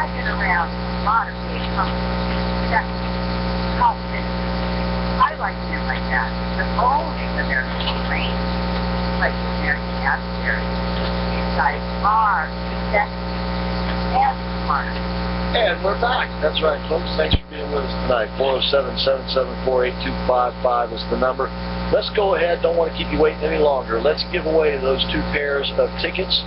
I've been around a lot of big companies that cost it. I like men like that. The only American train, like the American Adversaries. These guys are executive and smart. And we're back. That's right, folks. Thanks for being with us tonight. 407-774-8255 is the number. Let's go ahead. Don't want to keep you waiting any longer. Let's give away those 2 pairs of tickets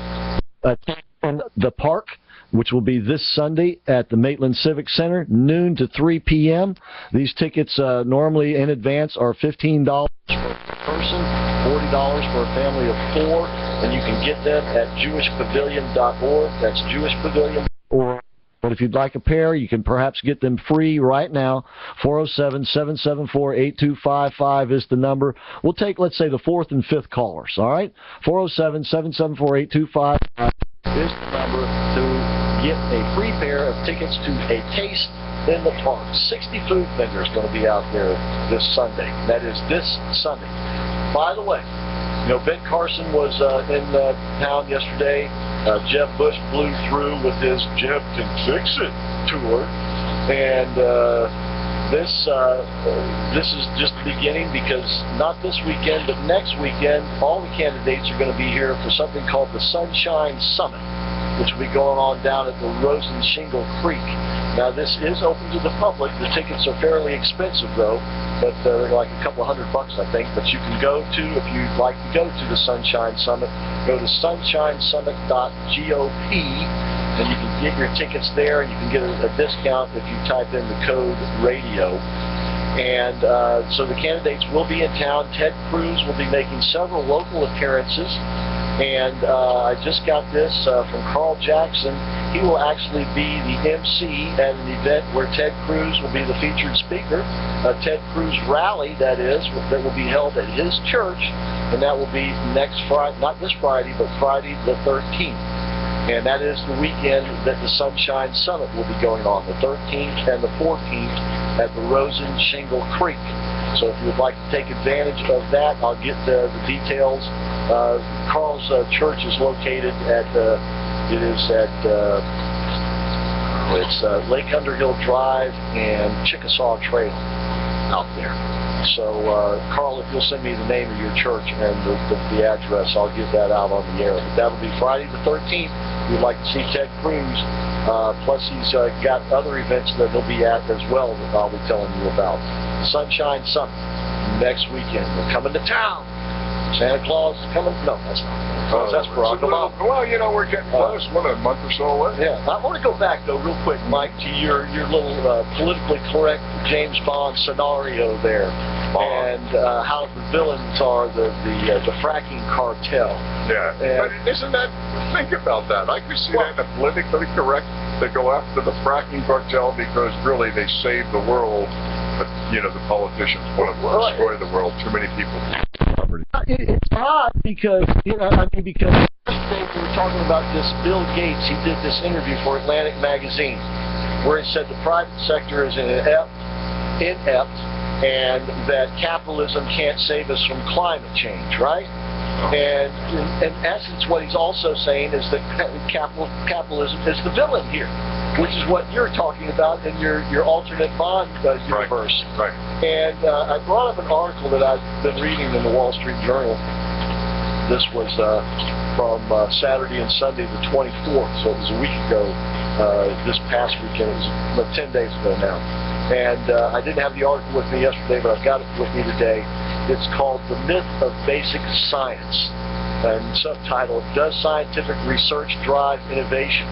in the park, which will be this Sunday at the Maitland Civic Center, noon to 3 p.m. These tickets normally in advance are $15 per person, $40 for a family of 4, and you can get them at jewishpavilion.org. That's jewishpavilion.org. But if you'd like a pair, you can perhaps get them free right now. 407-774-8255 is the number. We'll take, let's say, the 4th and 5th callers, all right? 407-774-8255 is the number to get a free pair of tickets to A Taste in the Park. 60 food vendors going to be out there this Sunday. That is this Sunday. By the way, you know, Ben Carson was in town yesterday. Jeb Bush blew through with his Jeb Can Fix It tour, and this is just the beginning, because not this weekend, but next weekend, all the candidates are going to be here for something called the Sunshine Summit, which will be going on down at the Rosen Shingle Creek. Now, this is open to the public. The tickets are fairly expensive, though, but they're like a couple of $100, I think. But you can go to, if you'd like to go to the Sunshine Summit, go to sunshinesummit.gop, and you can get your tickets there. You can get a discount if you type in the code radio. And so the candidates will be in town. Ted Cruz will be making several local appearances. And I just got this from Carl Jackson. He will actually be the MC at an event where Ted Cruz will be the featured speaker. A Ted Cruz rally, that is, that will be held at his church, and that will be next Friday, not this Friday, but Friday the 13th. And that is the weekend that the Sunshine Summit will be going on, the 13th and the 14th at the Rosen Shingle Creek. So if you would like to take advantage of that, I'll get the details. Carl's church is located at, it's Lake Underhill Drive and Chickasaw Trail out there. So, Carl, if you'll send me the name of your church and the address, I'll get that out on the air. But that'll be Friday the 13th. If you'd like to see Ted Cruz, plus he's got other events that he'll be at as well that I'll be telling you about. Sunshine Summit next weekend. We're coming to town. Santa Claus is coming. No, that's not Santa Claus. That's Barack Obama. Well, you know, we're getting close. What, a month or so away? Yeah. I want to go back, though, real quick, Mike, to your little politically correct James Bond scenario there, and how the villains are the fracking cartel. Yeah. But isn't that, think about that. I could see that in the politically correct to go after the fracking cartel because really they save the world. But, you know, the politicians want to destroy the world. Too many people. It's odd because, you know, I mean, because yesterday we were talking about this Bill Gates. He did this interview for Atlantic Magazine where he said the private sector is inept, and that capitalism can't save us from climate change, right? And in essence, what he's also saying is that capitalism is the villain here, which is what you're talking about in your alternate bond universe. Right. And I brought up an article that I've been reading in the Wall Street Journal. This was from Saturday and Sunday the 24th, so it was a week ago, this past weekend. It was 10 days ago now. And I didn't have the article with me yesterday, but I've got it with me today. It's called The Myth of Basic Science, and subtitled, Does Scientific Research Drive Innovation?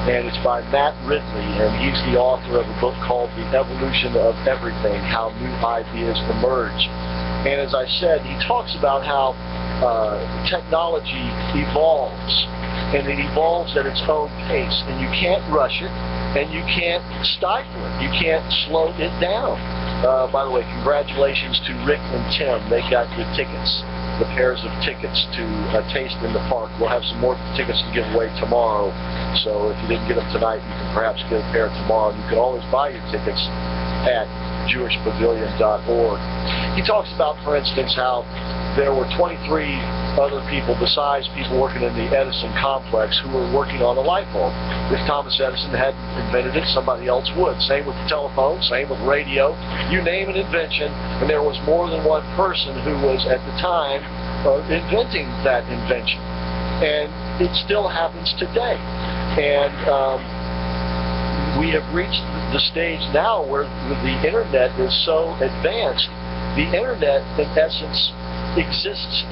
And it's by Matt Ridley, and he's the author of a book called The Evolution of Everything, How New Ideas Emerge. And as I said, he talks about how technology evolves, and it evolves at its own pace, and you can't rush it, and you can't stifle it. You can't slow it down. By the way, congratulations to Rick and Tim. They got the tickets, the pairs of tickets to A Taste in the Park. We'll have some more tickets to give away tomorrow. So if you didn't get them tonight, you can perhaps get a pair tomorrow. You can always buy your tickets at jewishpavilion.org. He talks about, for instance, how there were 23 other people besides people working in the Edison complex who were working on a light bulb. If Thomas Edison hadn't invented it, somebody else would. Same with the telephone, same with radio. You name an invention, and there was more than one person who was at the time inventing that invention. And it still happens today. And we have reached the stage now where the internet is so advanced. The internet, in essence, exists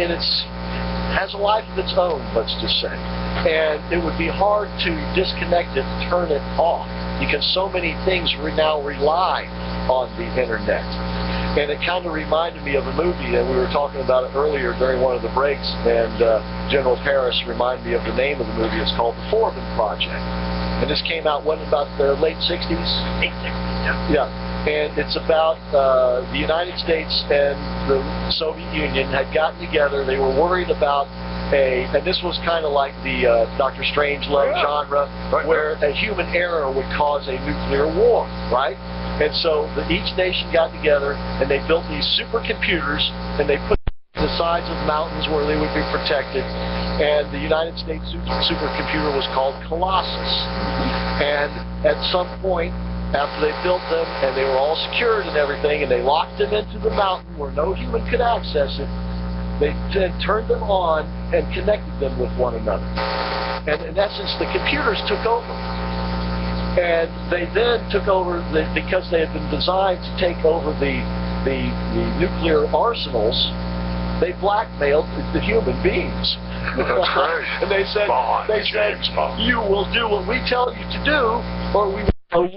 has a life of its own, let's just say. And it would be hard to disconnect it, turn it off, because so many things now rely on the internet. And it kind of reminded me of a movie, and we were talking about it earlier during one of the breaks, and General Paris reminded me of the name of the movie. It's called The Forbin Project. And this came out, when, about the late 60s? Late 60s, yeah. And it's about the United States and the Soviet Union had gotten together. They were worried about and this was kind of like the Dr. Strangelove genre, where a human error would cause a nuclear war, right? And so each nation got together and they built these supercomputers and they put the sides of mountains where they would be protected. And the United States supercomputer was called Colossus. And at some point, after they built them and they were all secured and everything, and they locked them into the mountain where no human could access it, they then turned them on and connected them with one another. And in essence, the computers took over. And they then took over, because they had been designed to take over the nuclear arsenals, they blackmailed the human beings. That's right. And they said, you will do what we tell you to do, or we will.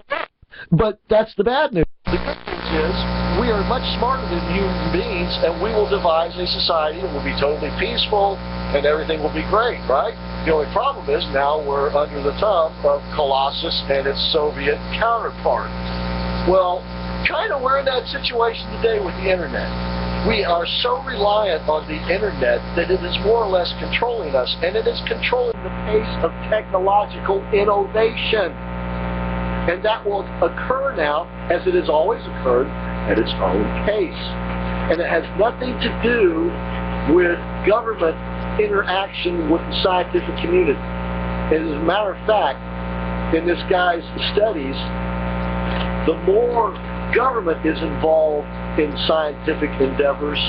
But that's the bad news. The good news is we are much smarter than human beings, and we will devise a society that will be totally peaceful, and everything will be great, right? The only problem is now we're under the thumb of Colossus and its Soviet counterpart. Well, kind of we're in that situation today with the internet. We are so reliant on the internet that it is more or less controlling us, and it is controlling the pace of technological innovation. And that will occur now, as it has always occurred, at its own pace. And it has nothing to do with government interaction with the scientific community. And as a matter of fact, in this guy's studies, the more government is involved in scientific endeavors,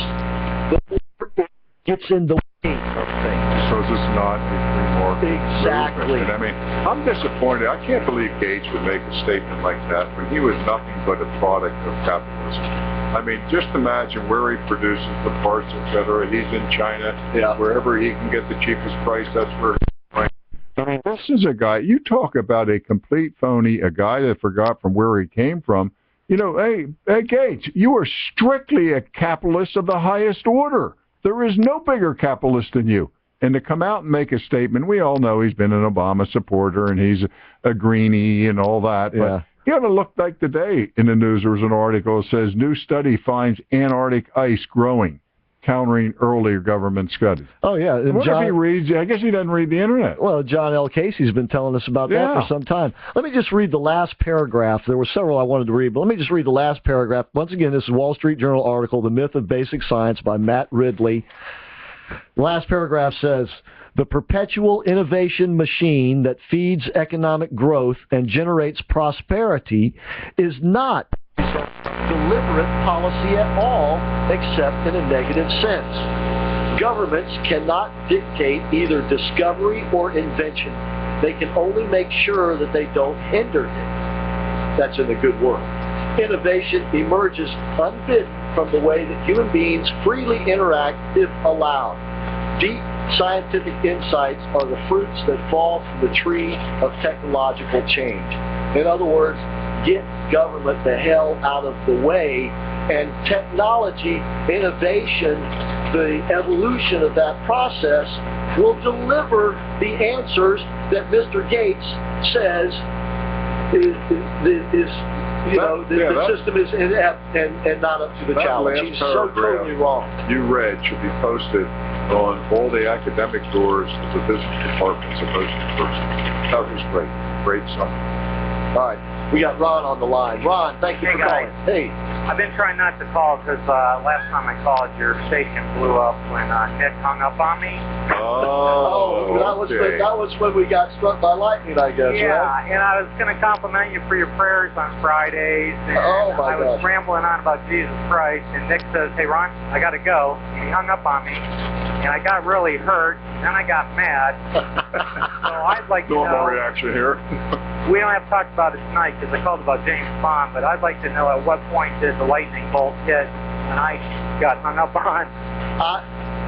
the more it gets in the way of things. So is this not a free market? Exactly. And I mean, I'm disappointed. I can't believe Gates would make a statement like that when he was nothing but a product of capitalism. I mean, just imagine where he produces the parts, etc. He's in China. Yeah. Wherever he can get the cheapest price, that's where he's going. I mean, this is a guy, you talk about a complete phony, a guy that forgot from where he came from. You know, hey, Gates, you are strictly a capitalist of the highest order. There is no bigger capitalist than you. And to come out and make a statement, we all know he's been an Obama supporter and he's a greenie and all that. Yeah. But you ought to look like today in the news, there was an article that says, new study finds Antarctic ice growing, countering earlier government studies. Oh, yeah. And what if he reads? I guess he doesn't read the internet. Well, John L. Casey's been telling us about that for some time. Let me just read the last paragraph. There were several I wanted to read, but let me just read the last paragraph. Once again, this is a Wall Street Journal article, The Myth of Basic Science by Matt Ridley. The last paragraph says, the perpetual innovation machine that feeds economic growth and generates prosperity is not deliberate policy at all, except in a negative sense. Governments cannot dictate either discovery or invention. They can only make sure that they don't hinder it. That's in the good word. Innovation emerges unbidden from the way that human beings freely interact if allowed. Deep scientific insights are the fruits that fall from the tree of technological change. In other words, get government the hell out of the way, and technology, innovation, the evolution of that process will deliver the answers that Mr. Gates says the system is inept and not up to the challenge. He's so totally wrong. You read should be posted on all the academic doors of the business departments of most universities. That was great. Great summary. All right. We got Ron on the line. Ron, thank you Hey, for calling. guys. Hey. I've been trying not to call because last time I called, your station blew up when Nick hung up on me. Oh, okay. that was when we got struck by lightning, I guess, Yeah, right? and I was going to compliment you for your prayers on Fridays. And I was rambling on about Jesus Christ, and Nick says, "Hey, Ron, I got to go." And he hung up on me, and I got really hurt. Then I got mad. So I'd like to know. Normal reaction here. We don't have to talk about it tonight because I called about James Bond, but I'd like to know at what point did the lightning bolt hit and I got hung up on.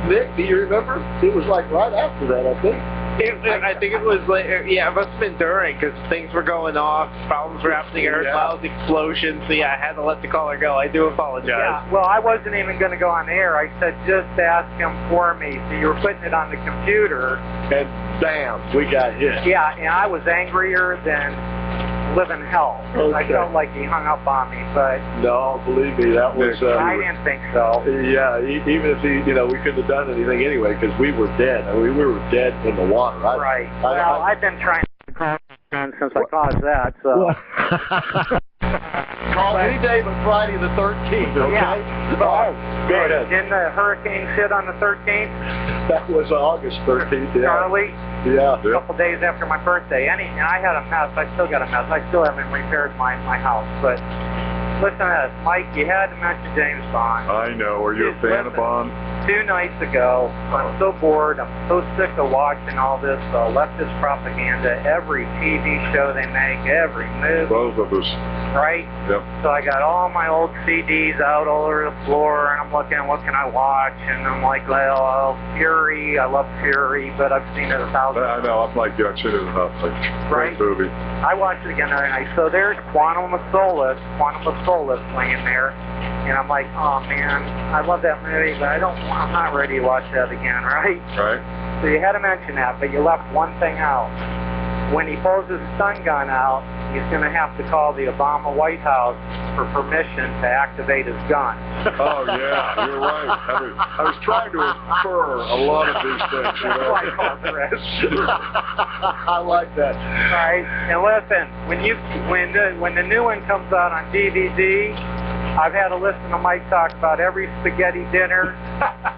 Nick, do you remember? It was like right after that, I think. I think it was like, yeah, it must have been during, because things were going off, problems were happening, I heard loud explosions, so yeah, I had to let the caller go. I do apologize. Yeah, well, I wasn't even going to go on air. I said, just ask him for me. So you were putting it on the computer. And bam, we got hit. Yeah, and I was angrier than living hell. Okay. I felt like he hung up on me, but No, believe me, that was... I didn't think so. Yeah, even if we couldn't have done anything anyway, because we were dead. I mean, we were dead in the water. Right. Well, I've been trying to call since I caused that, so... Call any day but Friday the 13th, okay? Yeah. Go ahead. Didn't the hurricane hit on the 13th? That was August 13th, yeah. Charlie? Yeah. A couple days after my birthday. And I had a mess. I still got a mess. I still haven't repaired my house. But listen to this. Mike, you had to mention James Bond. I know. Are you a fan of Bond? 2 nights ago, I'm so bored. I'm so sick of watching all this leftist propaganda. Every TV show they make, every movie. Both of us. Right? Yep. So I got all my old CDs out all over the floor, and I'm looking, what can I watch? And I'm like, well, Fury. I love Fury, but I've seen it 1,000 I know. I'm like, yeah, I've seen it enough. Like, right? Great movie. I watched it again the other night. So there's Quantum of Solace laying there. And I'm like, oh man, I love that movie, but I'm not ready to watch that again, right? Right. So you had to mention that, but you left one thing out. When he pulls his stun gun out, he's going to have to call the Obama White House for permission to activate his gun. Oh yeah, you're right. I was trying to infer a lot of these things. You know? That's why I called Chris. I like that. All right, and listen, when the new one comes out on DVD, I've had to listen to Mike talk about every spaghetti dinner.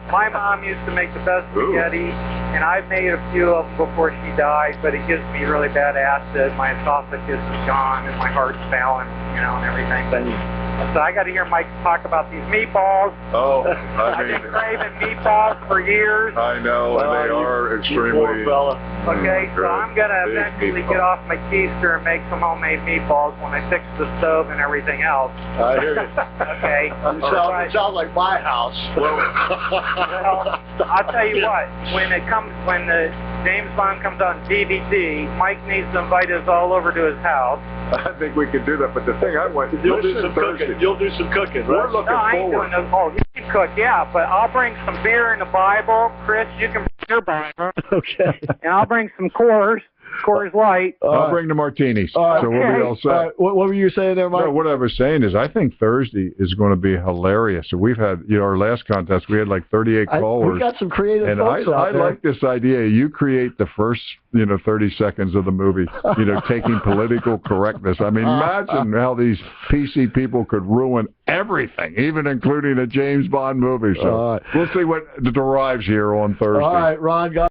My mom used to make the best spaghetti, and I've made a few of them before she died, but it gives me really bad acid. My esophagus is gone, and my heart's failing, and everything. But so I got to hear Mike talk about these meatballs. Oh, I've been craving meatballs for years. I know, and they are extremely... Fella. Okay, so I'm going to eventually get off my keister and make some homemade meatballs when I fix the stove and everything else. I hear you. Okay. It sounds like my house. Well, I'll tell you what, when the James Bond comes on DVD, Mike needs to invite us all over to his house. I think we could do that, but the thing I want... You'll do some cooking. You'll do some cooking, right? We're looking No, I ain't forward. doing no... Oh, you can cook, yeah, but I'll bring some beer and the Bible. Chris, you can bring your Bible. Okay. And I'll bring some Coors Light. I'll bring the martinis, so we'll be all set. What were you saying there, Mike? No, what I was saying is I think Thursday is going to be hilarious. So we've had, our last contest, we had like 38 callers. We got some creative and folks I out there. like this idea. You create the first, 30 seconds of the movie, taking political correctness. I mean, imagine how these PC people could ruin everything, even including a James Bond movie. So we'll see what derives here on Thursday. All right, Ron.